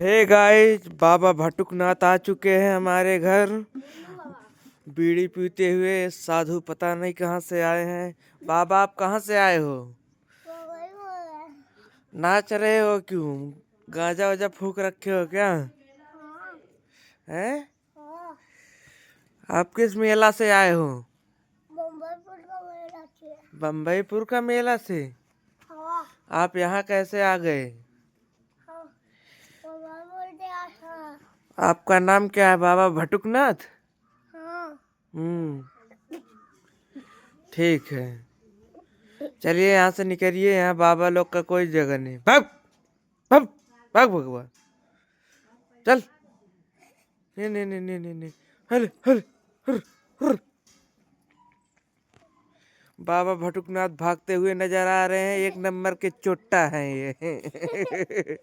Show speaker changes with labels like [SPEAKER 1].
[SPEAKER 1] Hey guys, बाबा भटुकनाथ आ चुके हैं हमारे घर। बीड़ी पीते हुए साधु पता नहीं कहाँ से आए हैं। बाबा आप कहाँ से आए हो? नाच रहे हो क्यों? गांजा वाजा फूक रखे हो क्या? हैं? आप किस मेला से आए हो? बम्बईपुर का मेला से। आप यहाँ कैसे आ गए? आपका नाम क्या है? बाबा भटुकनाथ। ठीक है, चलिए यहाँ से निकलिए। यहाँ बाबा लोग का कोई जगह नहीं। भाग भाग भाग भगवान, चल। नहीं नहीं नहीं नहीं नहीं नहीं। हल हल हर हर। बाबा भटुकनाथ भागते हुए नजर आ रहे हैं। एक नंबर के चोट्टा हैं ये।